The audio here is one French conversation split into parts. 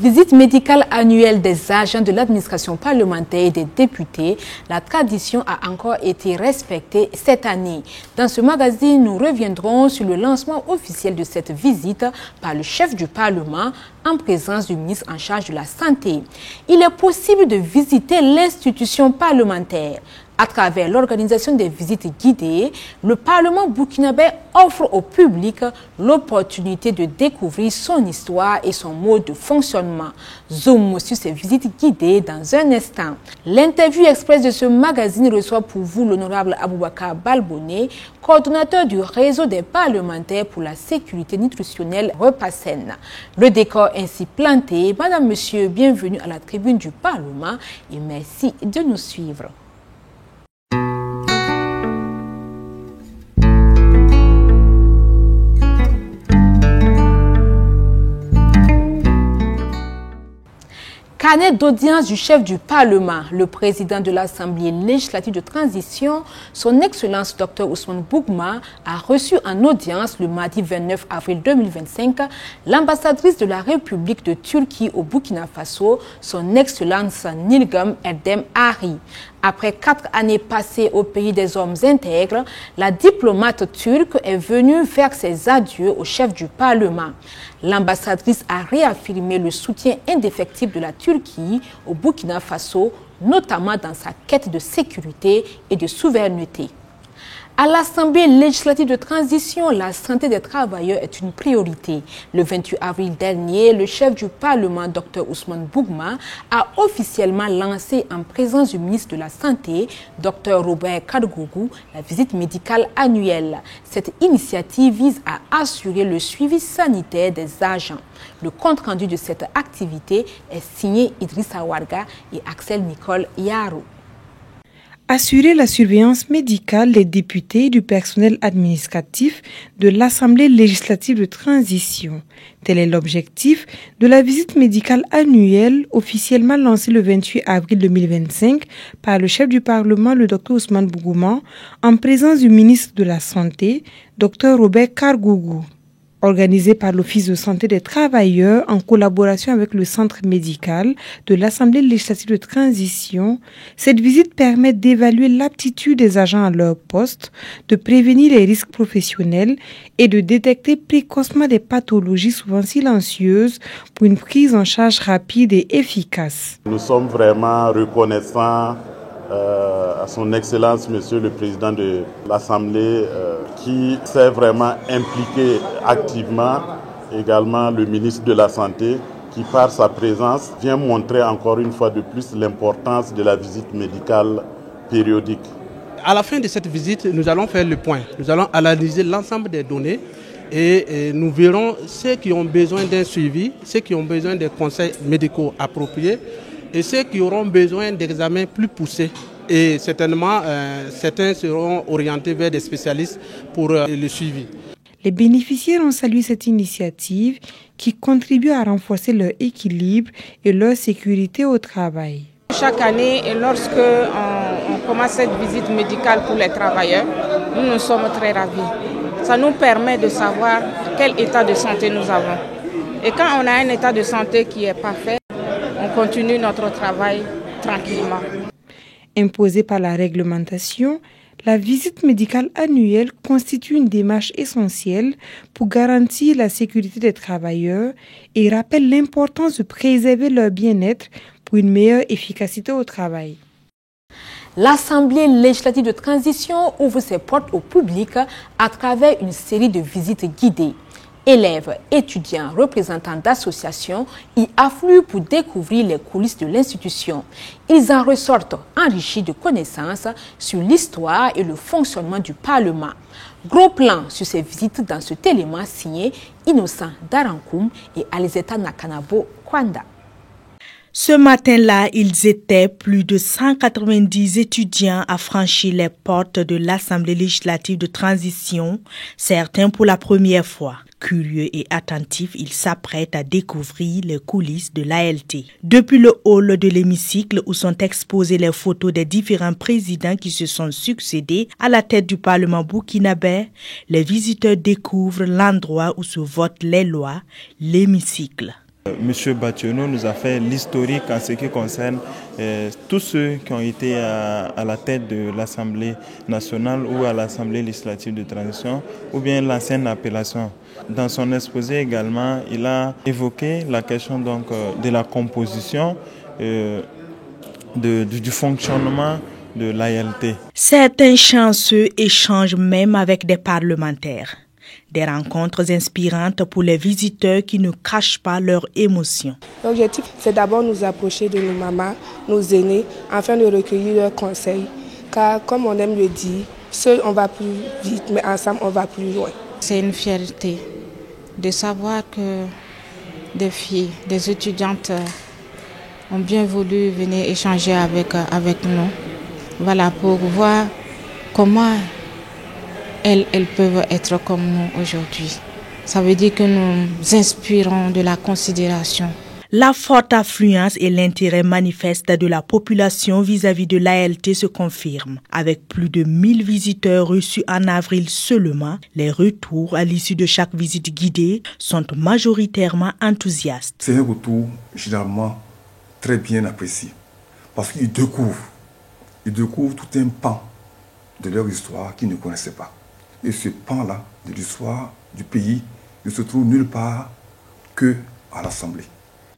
Visite médicale annuelle des agents de l'administration parlementaire et des députés, la tradition a encore été respectée cette année. Dans ce magazine, nous reviendrons sur le lancement officiel de cette visite par le chef du Parlement en présence du ministre en charge de la Santé. Il est possible de visiter l'institution parlementaire. À travers l'organisation des visites guidées, le Parlement burkinabé offre au public l'opportunité de découvrir son histoire et son mode de fonctionnement. Zoom sur ces visites guidées dans un instant. L'interview express de ce magazine reçoit pour vous l'honorable Aboubakar Balboné, coordonnateur du réseau des parlementaires pour la sécurité nutritionnelle Repassen. Le décor ainsi planté, madame, monsieur, bienvenue à la tribune du Parlement et merci de nous suivre. Carnet d'audience du chef du Parlement, le président de l'Assemblée législative de transition, son Excellence Dr Ousmane Bougma, a reçu en audience le mardi 29 avril 2025 l'ambassadrice de la République de Turquie au Burkina Faso, son Excellence Nilgam Erdem Ari. Après 4 années passées au pays des hommes intègres, la diplomate turque est venue faire ses adieux au chef du Parlement. L'ambassadrice a réaffirmé le soutien indéfectible de la Turquie au Burkina Faso, notamment dans sa quête de sécurité et de souveraineté. À l'Assemblée législative de transition, la santé des travailleurs est une priorité. Le 28 avril dernier, le chef du Parlement, Dr Ousmane Bougma, a officiellement lancé en présence du ministre de la Santé, Dr Robert Kadgougou, la visite médicale annuelle. Cette initiative vise à assurer le suivi sanitaire des agents. Le compte-rendu de cette activité est signé Idrissa Warga et Axel Nicole Yaro. Assurer la surveillance médicale des députés et du personnel administratif de l'Assemblée législative de transition. Tel est l'objectif de la visite médicale annuelle officiellement lancée le 28 avril 2025 par le chef du Parlement, le Dr Ousmane Bougma, en présence du ministre de la Santé, Dr Robert Kadgougou. Organisée par l'Office de santé des travailleurs en collaboration avec le centre médical de l'Assemblée législative de transition, cette visite permet d'évaluer l'aptitude des agents à leur poste, de prévenir les risques professionnels et de détecter précocement des pathologies souvent silencieuses pour une prise en charge rapide et efficace. Nous sommes vraiment reconnaissants à son Excellence, Monsieur le Président de l'Assemblée, qui s'est vraiment impliqué activement, également le ministre de la Santé, qui par sa présence vient montrer encore une fois de plus l'importance de la visite médicale périodique. À la fin de cette visite, nous allons faire le point. Nous allons analyser l'ensemble des données et nous verrons ceux qui ont besoin d'un suivi, ceux qui ont besoin de conseils médicaux appropriés et ceux qui auront besoin d'examens plus poussés. Et certainement, certains seront orientés vers des spécialistes pour le suivi. Les bénéficiaires ont salué cette initiative qui contribue à renforcer leur équilibre et leur sécurité au travail. Chaque année, lorsque on commence cette visite médicale pour les travailleurs, nous sommes très ravis. Ça nous permet de savoir quel état de santé nous avons. Et quand on a un état de santé qui est parfait, on continue notre travail tranquillement. Imposée par la réglementation, la visite médicale annuelle constitue une démarche essentielle pour garantir la sécurité des travailleurs et rappelle l'importance de préserver leur bien-être pour une meilleure efficacité au travail. L'Assemblée législative de transition ouvre ses portes au public à travers une série de visites guidées. Élèves, étudiants, représentants d'associations y affluent pour découvrir les coulisses de l'institution. Ils en ressortent enrichis de connaissances sur l'histoire et le fonctionnement du Parlement. Gros plan sur ces visites dans ce élément signé Innocent Darankoum et Alizeta Nakanabo Kwanda. Ce matin-là, ils étaient plus de 190 étudiants à franchir les portes de l'Assemblée législative de transition, certains pour la première fois. Curieux et attentifs, ils s'apprêtent à découvrir les coulisses de l'ALT. Depuis le hall de l'hémicycle où sont exposées les photos des différents présidents qui se sont succédés à la tête du Parlement burkinabé, les visiteurs découvrent l'endroit où se votent les lois, l'hémicycle. Monsieur Bationo nous a fait l'historique en ce qui concerne tous ceux qui ont été à la tête de l'Assemblée nationale ou à l'Assemblée législative de transition ou bien l'ancienne appellation. Dans son exposé également, il a évoqué la question donc de la composition, du fonctionnement de l'ALT. Certains chanceux échangent même avec des parlementaires. Des rencontres inspirantes pour les visiteurs qui ne cachent pas leurs émotions. L'objectif, c'est d'abord nous approcher de nos mamans, nos aînés, afin de recueillir leurs conseils. Car comme on aime le dire, seul on va plus vite, mais ensemble on va plus loin. C'est une fierté de savoir que des filles, des étudiantes ont bien voulu venir échanger avec nous. Voilà, pour voir comment elles peuvent être comme nous aujourd'hui. Ça veut dire que nous inspirons de la considération. La forte affluence et l'intérêt manifeste de la population vis-à-vis de l'ALT se confirment. Avec plus de 1000 visiteurs reçus en avril seulement, les retours à l'issue de chaque visite guidée sont majoritairement enthousiastes. C'est un retour généralement très bien apprécié parce qu'ils découvrent tout un pan de leur histoire qu'ils ne connaissaient pas. Et ce pan-là de l'histoire du pays ne se trouve nulle part que à l'Assemblée.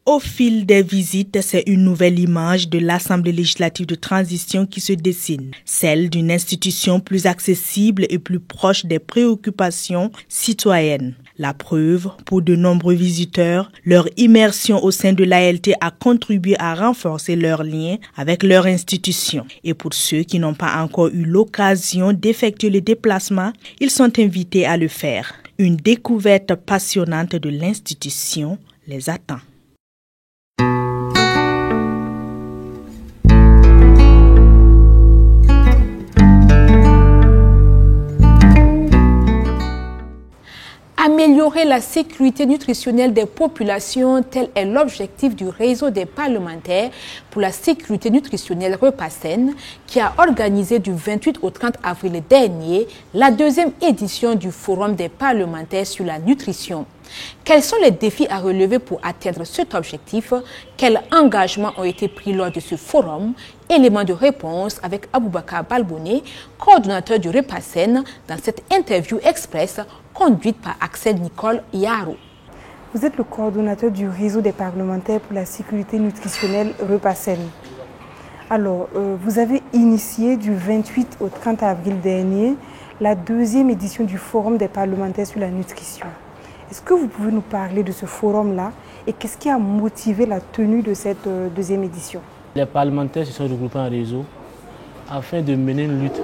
Au fil des visites, c'est une nouvelle image de l'Assemblée législative de transition qui se dessine, celle d'une institution plus accessible et plus proche des préoccupations citoyennes. La preuve, pour de nombreux visiteurs, leur immersion au sein de l'ALT a contribué à renforcer leurs liens avec leur institution. Et pour ceux qui n'ont pas encore eu l'occasion d'effectuer le déplacement, ils sont invités à le faire. Une découverte passionnante de l'institution les attend. Améliorer la sécurité nutritionnelle des populations, tel est l'objectif du réseau des parlementaires pour la sécurité nutritionnelle Repassen, qui a organisé du 28 au 30 avril dernier la deuxième édition du Forum des parlementaires sur la nutrition. Quels sont les défis à relever pour atteindre cet objectif? Quels engagements ont été pris lors de ce forum? Élément de réponse avec Aboubakar Balbouné, coordonnateur du Repassen, dans cette interview express conduite par Axel Nicole Yaro. Vous êtes le coordonnateur du réseau des parlementaires pour la sécurité nutritionnelle Repassen. Alors, vous avez initié du 28 au 30 avril dernier la deuxième édition du Forum des parlementaires sur la nutrition. Est-ce que vous pouvez nous parler de ce forum-là et qu'est-ce qui a motivé la tenue de cette deuxième édition? Les parlementaires se sont regroupés en réseau afin de mener une lutte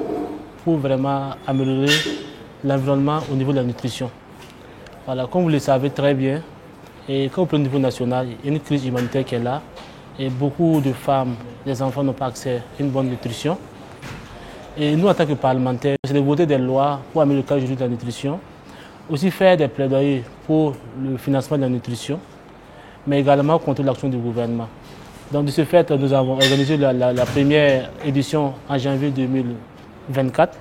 pour vraiment améliorer l'environnement au niveau de la nutrition. Voilà, comme vous le savez très bien, et comme au niveau national, il y a une crise humanitaire qui est là et beaucoup de femmes, des enfants n'ont pas accès à une bonne nutrition. Et nous, en tant que parlementaires, c'est de voter des lois pour améliorer le cadre de la nutrition, aussi faire des plaidoyers pour le financement de la nutrition, mais également contre l'action du gouvernement. Donc de ce fait, nous avons organisé la première édition en janvier 2024,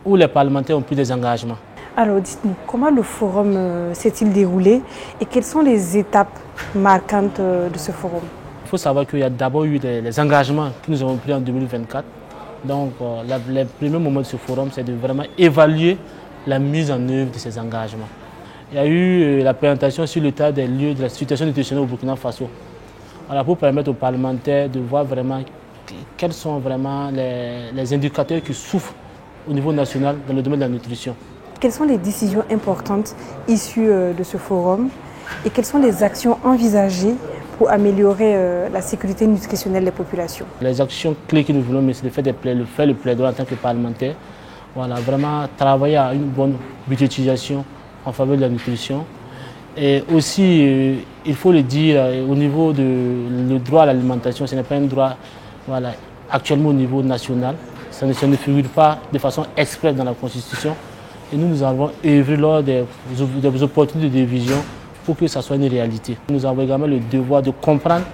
où les parlementaires ont pris des engagements. Alors dites-nous, comment le forum s'est-il déroulé et quelles sont les étapes marquantes de ce forum? Il faut savoir qu'il y a d'abord eu les engagements que nous avons pris en 2024. Donc les premiers moments de ce forum, c'est de vraiment évaluer la mise en œuvre de ces engagements. Il y a eu la présentation sur l'état des lieux de la situation nutritionnelle au Burkina Faso. Voilà, pour permettre aux parlementaires de voir vraiment quels sont vraiment les indicateurs qui souffrent au niveau national dans le domaine de la nutrition. Quelles sont les décisions importantes issues de ce forum et quelles sont les actions envisagées pour améliorer la sécurité nutritionnelle des populations? Les actions clés que nous voulons, c'est de faire le plaidoyer en tant que parlementaire. Voilà, vraiment travailler à une bonne budgétisation en faveur de la nutrition. Et aussi, il faut le dire, au niveau du droit à l'alimentation, ce n'est pas un droit actuellement au niveau national. Ça ne figure pas de façon expresse dans la Constitution. Et nous avons œuvré lors des opportunités de division pour que ça soit une réalité. Nous avons également le devoir de comprendre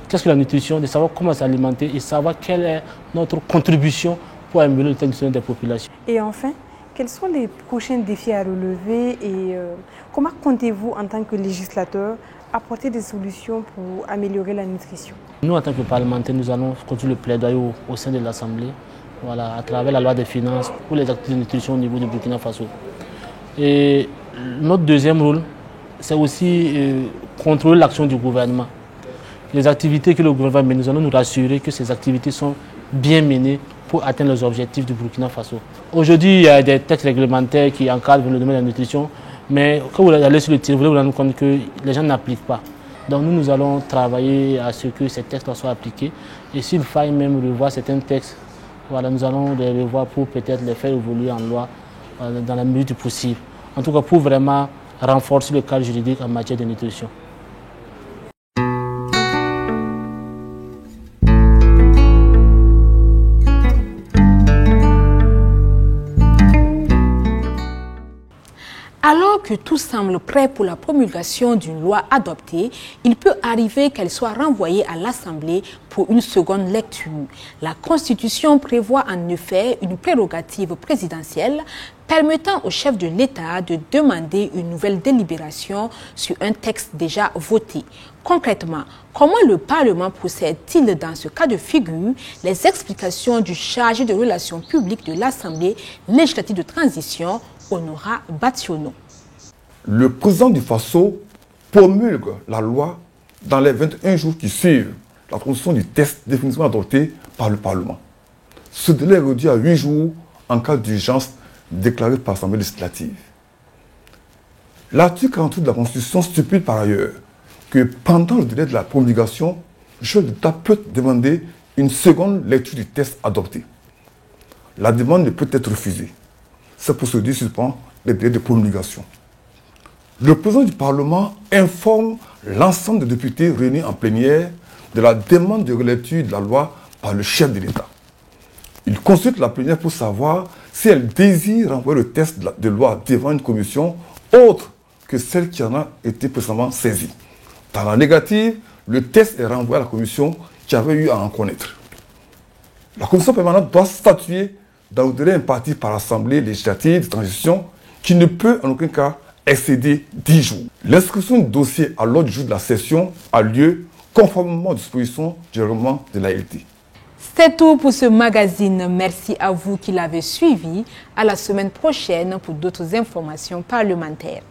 qu'est-ce que la nutrition, de savoir comment s'alimenter et savoir quelle est notre contribution pour améliorer l'état nutritionnel des populations. Et enfin, quels sont les prochains défis à relever et comment comptez-vous en tant que législateur apporter des solutions pour améliorer la nutrition? Nous, en tant que parlementaires, nous allons continuer le plaidoyer au sein de l'Assemblée, voilà, à travers la loi des finances pour les activités de nutrition au niveau du Burkina Faso. Et notre deuxième rôle, c'est aussi contrôler l'action du gouvernement. Les activités que le gouvernement mène, nous allons nous rassurer que ces activités sont bien menées pour atteindre les objectifs du Burkina Faso. Aujourd'hui, il y a des textes réglementaires qui encadrent le domaine de la nutrition, mais quand vous allez sur le terrain, vous allez vous rendre compte que les gens n'appliquent pas. Donc nous allons travailler à ce que ces textes soient appliqués. Et s'il faille même revoir certains textes, voilà, nous allons les revoir pour peut-être les faire évoluer en loi dans la mesure du possible. En tout cas, pour vraiment renforcer le cadre juridique en matière de nutrition. Alors que tout semble prêt pour la promulgation d'une loi adoptée, il peut arriver qu'elle soit renvoyée à l'Assemblée pour une seconde lecture. La Constitution prévoit en effet une prérogative présidentielle permettant au chef de l'État de demander une nouvelle délibération sur un texte déjà voté. Concrètement, comment le Parlement procède-t-il dans ce cas de figure? Les explications du chargé de relations publiques de l'Assemblée législative de transition, Honora Bationo. Le président du Faso promulgue la loi dans les 21 jours qui suivent la transmission du texte définitivement adopté par le Parlement. Ce délai est réduit à 8 jours en cas d'urgence déclarée par l'Assemblée législative. L'article 48 de la Constitution stipule par ailleurs que pendant le délai de la promulgation, le chef d'État peut demander une seconde lecture du texte adopté. La demande ne peut être refusée. Cette procédure suspend les délais de promulgation. Le président du Parlement informe l'ensemble des députés réunis en plénière de la demande de relecture de la loi par le chef de l'État. Il consulte la plénière pour savoir si elle désire renvoyer le texte de loi devant une commission autre que celle qui en a été précédemment saisie. Dans la négative, le texte est renvoyé à la commission qui avait eu à en connaître. La commission permanente doit statuer dans le délai imparti par l'Assemblée législative de transition qui ne peut en aucun cas excéder 10 jours. L'inscription du dossier à l'ordre du jour de la session a lieu conformément aux dispositions du règlement de l'ALT. C'est tout pour ce magazine. Merci à vous qui l'avez suivi. À la semaine prochaine pour d'autres informations parlementaires.